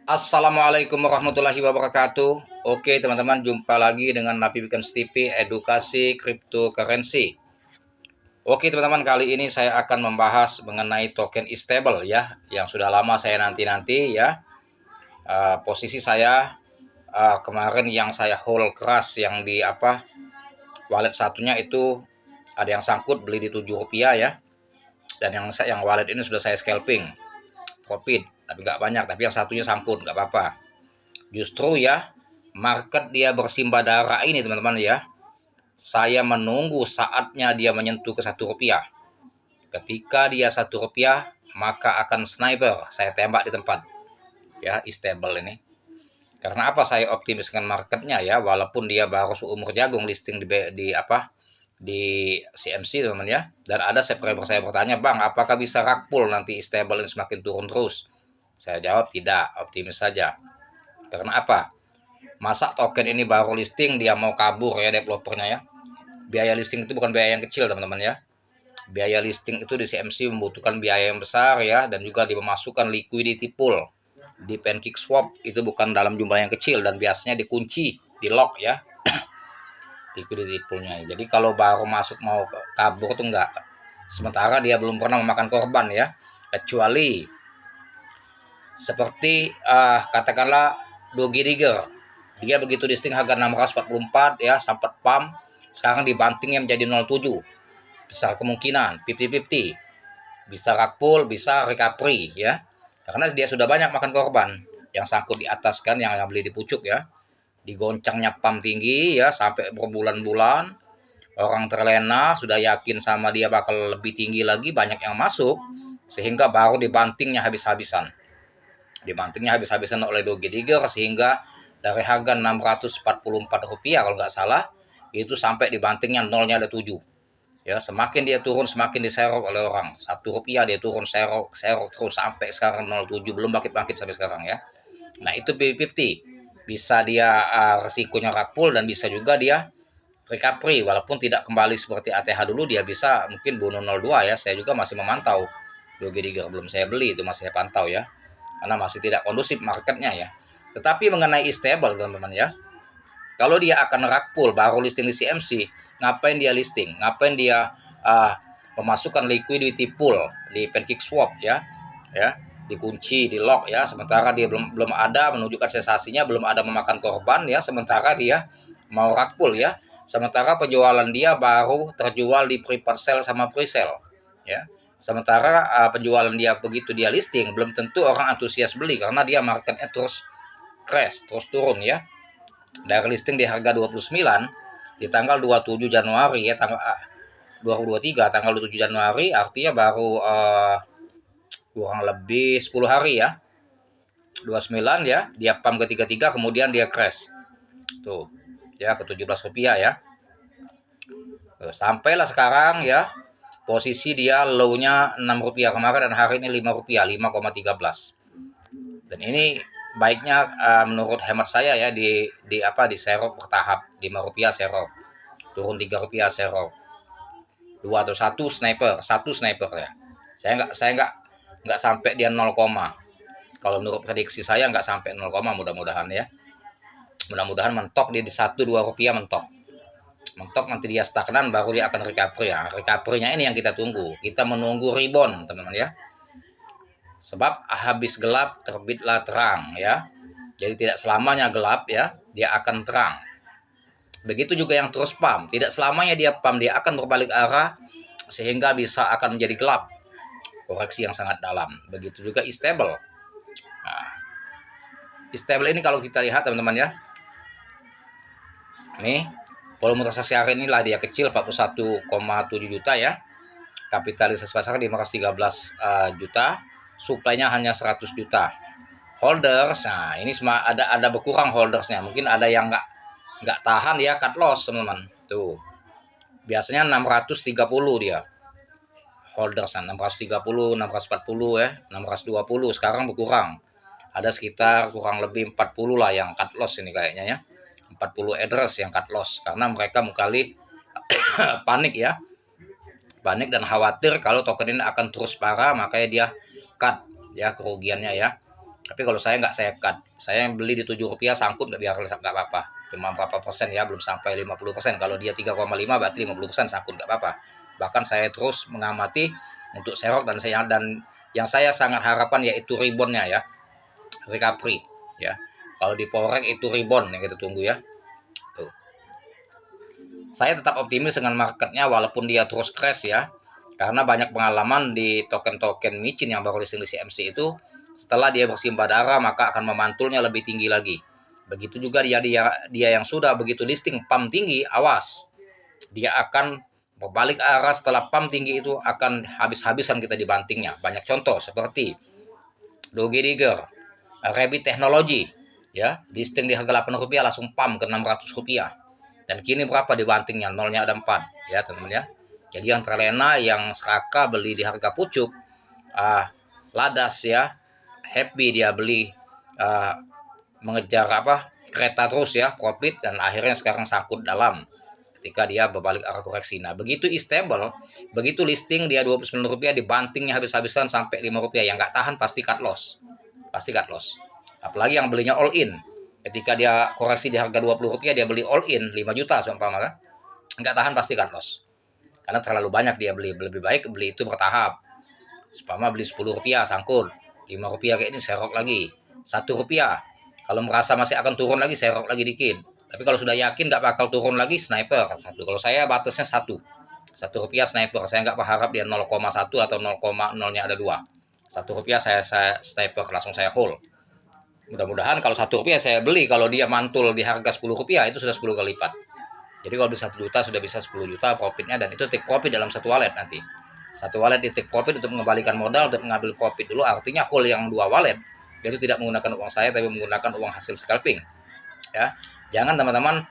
Assalamualaikum warahmatullahi wabarakatuh. Oke teman-teman, jumpa lagi dengan Napi Weekends TV Edukasi Cryptocurrency. Oke teman-teman, kali ini saya akan membahas mengenai token stable ya, yang sudah lama saya nanti-nanti ya. Posisi saya kemarin yang saya hold keras yang di wallet satunya itu ada yang sangkut beli di Rp7 ya. Dan yang wallet ini sudah saya scalping profit, tapi nggak banyak, tapi yang satunya sangkut nggak apa-apa. Justru ya, market dia bersimbah darah ini teman-teman ya, saya menunggu saatnya dia menyentuh ke Rp1. Ketika dia Rp1, maka akan sniper saya tembak di tempat ya, stable ini. Karena apa saya optimis dengan marketnya ya, walaupun dia baru seumur jagung listing di CMC teman-teman ya. Dan ada subscriber saya bertanya, bang apakah bisa rakpul nanti stable ini semakin turun terus? Saya jawab tidak, optimis saja. Karena apa? Masa token ini baru listing dia mau kabur ya developernya ya. Biaya listing itu bukan biaya yang kecil teman-teman ya. Biaya listing itu di CMC membutuhkan biaya yang besar ya, dan juga dimasukkan liquidity pool. Di Pancake Swap itu bukan dalam jumlah yang kecil dan biasanya dikunci, di lock ya liquidity poolnya. Jadi kalau baru masuk mau kabur tuh enggak. Sementara dia belum pernah memakan korban ya. Kecuali seperti katakanlah Doge Digger, dia begitu listing harga 644 ya, sempat pump, sekarang dibantingnya menjadi 07. Besar kemungkinan 50-50 bisa rakpul, bisa recovery ya, karena dia sudah banyak makan korban. Yang sangkut di atas kan, yang beli di pucuk ya, digoncangnya pump tinggi ya sampai berbulan-bulan, orang terlena, sudah yakin sama dia bakal lebih tinggi lagi, banyak yang masuk, sehingga baru dibantingnya habis-habisan. Dibantingnya habis-habisan oleh Doge Digger, sehingga dari harga Rp644 kalau nggak salah, itu sampai dibantingnya nolnya ada 7 ya. Semakin dia turun semakin diserok oleh orang. Rp1 dia turun, serok terus sampai sekarang 07, belum bangkit-bangkit sampai sekarang ya. Nah itu 50-50, bisa dia resikonya rakpul, dan bisa juga dia recovery, walaupun tidak kembali seperti ATH dulu, dia bisa mungkin bunuh 02 ya. Saya juga masih memantau Doge Digger, belum saya beli, itu masih saya pantau ya, karena masih tidak kondusif marketnya ya. Tetapi mengenai stable teman-teman ya, kalau dia akan rakpul baru listing di CMC, ngapain dia listing? Ngapain dia memasukkan liquidity pool di Pancake Swap ya? Ya, dikunci, di lock ya. Sementara dia belum belum ada menunjukkan sensasinya, belum ada memakan korban ya. Sementara dia mau rakpul ya. Sementara penjualan dia baru terjual di pre-sale sama pre-sale ya. Sementara penjualan dia begitu dia listing, belum tentu orang antusias beli karena dia marketnya terus crash, terus turun ya. Dari listing di harga 29 di tanggal 27 Januari ya, tanggal 2023 tanggal 27 Januari, artinya baru kurang lebih 10 hari ya. 29 ya, dia pump ke 33, kemudian dia crash. Tuh, ya ke Rp17 ya. Tuh, sampailah sekarang ya. Posisi dia low-nya Rp6 kemarin, dan hari ini Rp5, 5,13. Dan ini baiknya menurut hemat saya ya, di serok bertahap. Rp5 serok, turun Rp3 serok, 2 atau satu sniper ya. Saya nggak sampai dia 0, kalau menurut prediksi saya nggak sampai 0, mudah-mudahan ya. Mudah-mudahan mentok di Rp1-2 mentok. Mentok nanti dia stagnan, baru dia akan recovery ya. Recovery-nya ini yang kita tunggu. Kita menunggu rebound teman-teman ya. Sebab habis gelap terbitlah terang ya. Jadi tidak selamanya gelap ya, dia akan terang. Begitu juga yang terus pump, tidak selamanya dia pump, dia akan berbalik arah sehingga bisa akan menjadi gelap. Koreksi yang sangat dalam. Begitu juga stable. Nah, stable ini kalau kita lihat teman-teman ya. Nih, volume transaksi hari inilah dia kecil, 41,7 juta ya. Kapitalisasi pasar 513 juta. Supply-nya hanya 100 juta. Holders, nah ini semua ada berkurang holdersnya. Mungkin ada yang nggak tahan ya, cut loss teman-teman. Tuh. Biasanya 630 dia. Holders 630, 640 ya, 620. Sekarang berkurang. Ada sekitar kurang lebih 40 lah yang cut loss ini kayaknya ya. 40 address yang cut loss karena mereka mengkali panik ya. Panik dan khawatir kalau token ini akan terus parah, makanya dia cut ya kerugiannya ya. Tapi kalau saya nggak saya cut, saya beli di Rp7 sangkut nggak, biar nggak apa-apa, cuma berapa persen ya, belum sampai 50%. Kalau dia 3,5 berarti 50% sangkut nggak apa-apa. Bahkan saya terus mengamati untuk serok, dan yang saya sangat harapkan yaitu reboundnya ya, recovery ya. Kalau di forex itu rebound yang kita tunggu ya. Tuh. Saya tetap optimis dengan marketnya walaupun dia terus crash ya, karena banyak pengalaman di token-token micin yang baru listing di CMC itu, setelah dia bersimbah darah maka akan memantulnya lebih tinggi lagi. Begitu juga dia yang sudah begitu listing pump tinggi, awas, dia akan berbalik arah setelah pump tinggi itu, akan habis-habisan kita dibantingnya. Banyak contoh seperti Doge Digger, Rabbit Technology, ya, listing di harga Rp8 langsung pump ke Rp600. Dan kini berapa dibantingnya? Nolnya ada 4, ya teman-teman ya. Jadi yang terlena, yang seraka beli di harga pucuk, ladas ya, happy dia beli, mengejar kereta terus ya, profit, dan akhirnya sekarang sangkut dalam ketika dia berbalik arah koreksi. Nah, begitu stable, begitu listing dia Rp29, dibantingnya habis-habisan sampai Rp5, yang nggak tahan pasti cut loss. Pasti cut loss. Apalagi yang belinya all in. Ketika dia koreksi di harga Rp20, dia beli all in 5 juta seumpama kan. Nggak tahan pasti cut loss. Karena terlalu banyak dia beli. Lebih baik beli itu bertahap. Seumpama beli Rp10 sangkut, Rp5 kayak ini serok lagi. Rp1. Kalau merasa masih akan turun lagi, serok lagi dikit. Tapi kalau sudah yakin nggak bakal turun lagi, sniper 1. Kalau saya batasnya 1. Rp1 sniper. Saya nggak berharap dia 0,1 atau 0,0-nya ada 2. Rp1 saya sniper, langsung saya hold. Mudah-mudahan kalau Rp1 saya beli, kalau dia mantul di harga Rp10 itu sudah 10 kali lipat. Jadi kalau beli 1 juta sudah bisa 10 juta profitnya, dan itu take profit dalam satu wallet nanti. Satu wallet di take profit untuk mengembalikan modal, untuk mengambil profit dulu, artinya hold yang 2 wallet. Jadi tidak menggunakan uang saya, tapi menggunakan uang hasil scalping. Ya, jangan teman-teman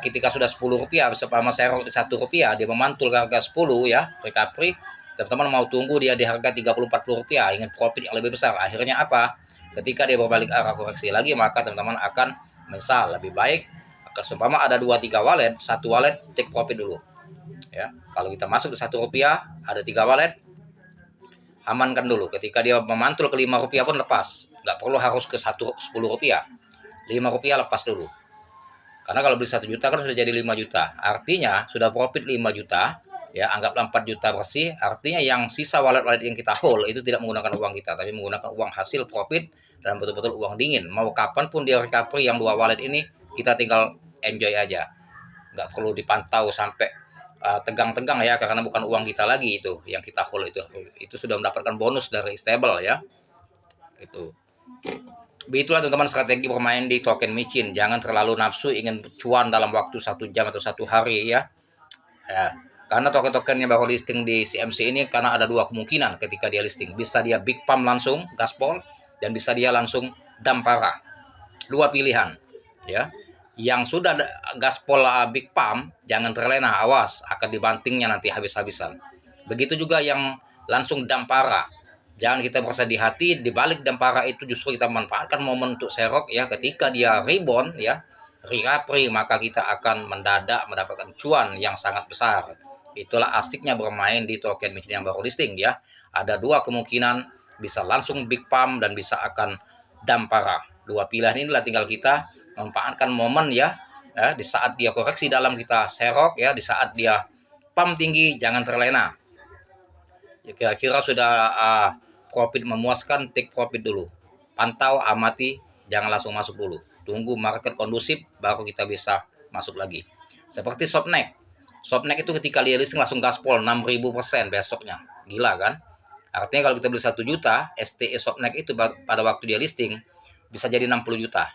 ketika sudah Rp10, seumpama serok di Rp1, dia memantul ke harga 10 ya, recovery, teman-teman mau tunggu dia di harga Rp30-40, ingin profit yang lebih besar. Akhirnya apa? Ketika dia berbalik arah koreksi lagi, maka teman-teman akan menyesal. Lebih baik seumpama ada 2-3 wallet, satu wallet take profit dulu. Ya, kalau kita masuk di Rp1, ada 3 wallet, amankan dulu. Ketika dia memantul ke Rp5 pun lepas. Nggak perlu harus ke Rp10. Rp5 lepas dulu. Karena kalau beli 1 juta kan sudah jadi 5 juta. Artinya sudah profit 5 juta. Ya, anggaplah 4 juta bersih. Artinya yang sisa wallet-wallet yang kita hold itu tidak menggunakan uang kita, tapi menggunakan uang hasil profit dan betul-betul uang dingin. Mau kapanpun dia recovery yang 2 wallet ini, kita tinggal enjoy aja. Nggak perlu dipantau sampai tegang-tegang ya, karena bukan uang kita lagi itu yang kita hold. Itu sudah mendapatkan bonus dari stable ya. Itu. Begitulah teman-teman strategi bermain di token micin. Jangan terlalu nafsu ingin cuan dalam waktu 1 jam atau 1 hari ya. Karena token-token yang baru listing di CMC ini, karena ada 2 kemungkinan ketika dia listing. Bisa dia big pump langsung gaspol, dan bisa dia langsung dump parah. 2 pilihan ya. Yang sudah gaspol big pump, jangan terlena, awas akan dibantingnya nanti habis-habisan. Begitu juga yang langsung dampara, jangan kita merasa di hati, dibalik dampara itu justru kita manfaatkan momen untuk serok ya. Ketika dia rebound ya, recovery, maka kita akan mendadak mendapatkan cuan yang sangat besar. Itulah asiknya bermain di token micin yang baru listing ya. Ada 2 kemungkinan, bisa langsung big pump dan bisa akan dampara. 2 pilihan inilah tinggal kita memanfaatkan momen ya, di saat dia koreksi dalam kita serok ya, di saat dia pump tinggi jangan terlena. Ya, kira-kira sudah profit memuaskan, take profit dulu. Pantau, amati, jangan langsung masuk dulu. Tunggu market kondusif baru kita bisa masuk lagi. Seperti Sopnex. Sopnex itu ketika dia listing langsung gaspol 6.000% besoknya. Gila kan? Artinya kalau kita beli 1 juta, STE Sopnex itu pada waktu dia listing bisa jadi 60 juta.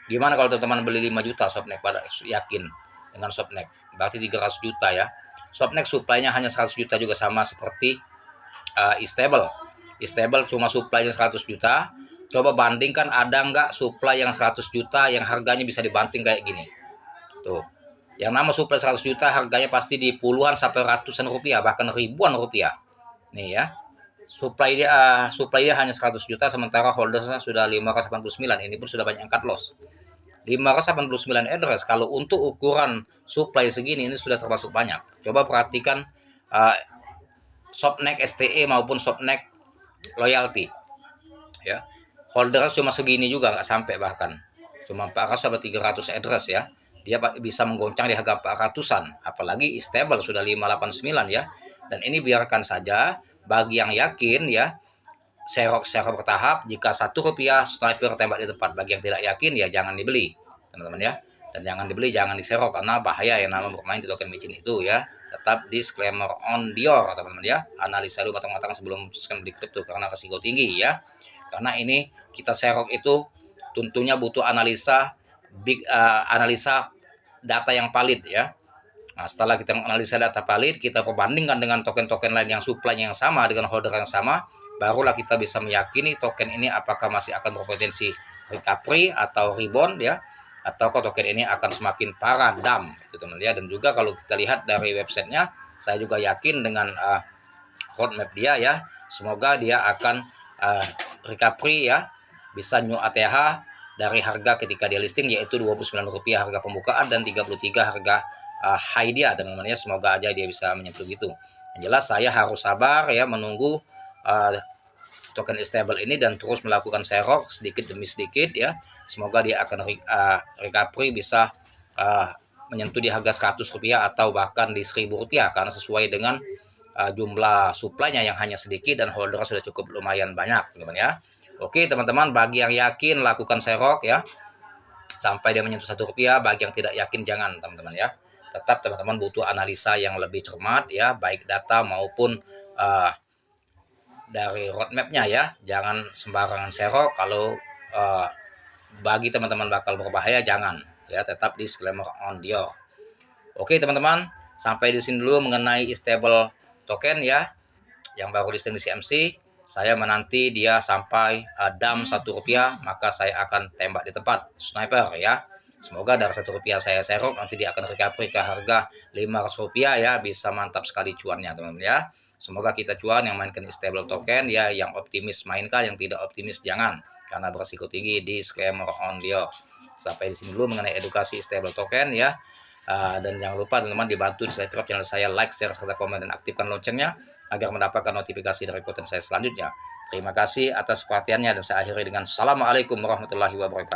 Gimana kalau teman-teman beli 5 juta Sopnex, pada yakin dengan Sopnex? Berarti 300 juta ya. Sopnex supply-nya hanya 100 juta juga, sama seperti Stable. Stable cuma supply-nya 100 juta. Coba bandingkan ada nggak supply yang 100 juta yang harganya bisa dibanting kayak gini. Tuh. Yang nama supply 100 juta harganya pasti di puluhan sampai ratusan rupiah, bahkan ribuan rupiah. Nih ya. Supply dia hanya 100 juta, sementara holdersnya sudah 589. Ini pun sudah banyak angkat loss. 589 address, kalau untuk ukuran supply segini ini sudah termasuk banyak. Coba perhatikan Sopnex STE maupun Sopnex Loyalty ya. holder cuma segini juga, nggak sampai, bahkan cuma 400 atau 300 address ya, dia bisa menggoncang di harga 400-an, apalagi stable sudah 589 ya. Dan ini biarkan saja bagi yang yakin ya, serok bertahap, jika Rp1 sniper tembak di tempat. Bagi yang tidak yakin ya jangan dibeli teman-teman ya, dan jangan dibeli, jangan diserok karena bahaya yang namanya bermain di token micin itu ya. Tetap disclaimer on Dior teman-teman ya, analisa dulu matang-matang sebelum memutuskan beli kripto karena risiko tinggi ya. Karena ini kita serok itu tentunya butuh analisa data yang valid ya. Nah, setelah kita menganalisa data valid, kita perbandingkan dengan token-token lain yang supply-nya yang sama dengan holder yang sama, barulah kita bisa meyakini token ini apakah masih akan berpotensi recovery atau rebound ya, atau token ini akan semakin parah dump gitu teman ya. Dan juga kalau kita lihat dari websitenya, saya juga yakin dengan roadmap dia ya, semoga dia akan recovery ya, bisa new ATH dari harga ketika dia listing yaitu Rp29 harga pembukaan dan 33 harga high dia teman-teman ya. Semoga aja dia bisa menyentuh gitu. Yang jelas saya harus sabar ya menunggu token stable ini dan terus melakukan serok sedikit demi sedikit ya. Semoga dia akan recovery bisa menyentuh di harga Rp100 atau bahkan di Rp1.000 karena sesuai dengan jumlah supply-nya yang hanya sedikit dan holder sudah cukup lumayan banyak teman-teman ya. Oke teman-teman, bagi yang yakin lakukan serok ya sampai dia menyentuh Rp1. Bagi yang tidak yakin jangan teman-teman ya. Tetap teman-teman butuh analisa yang lebih cermat ya, baik data maupun dari roadmapnya ya. Jangan sembarangan serok, kalau bagi teman-teman bakal berbahaya jangan ya. Tetap disclaimer on Dior. Oke teman-teman, sampai di sini dulu mengenai stable token ya yang baru listing di CMC. Saya menanti dia sampai dump Rp1, maka saya akan tembak di tempat sniper ya. Semoga dari Rp1 saya serok, nanti dia akan recovery ke harga Rp500 ya, bisa mantap sekali cuannya teman-teman ya. Semoga kita cuan yang mainkan stable token ya, yang optimis mainkan, yang tidak optimis jangan karena berisiko tinggi. Disclaimer on Dior. Sampai di sini dulu mengenai edukasi stable token ya. Dan jangan lupa teman-teman dibantu di subscribe channel saya, like, share, serta komen dan aktifkan loncengnya agar mendapatkan notifikasi dari konten saya selanjutnya. Terima kasih atas perhatiannya dan saya akhiri dengan Assalamualaikum warahmatullahi wabarakatuh.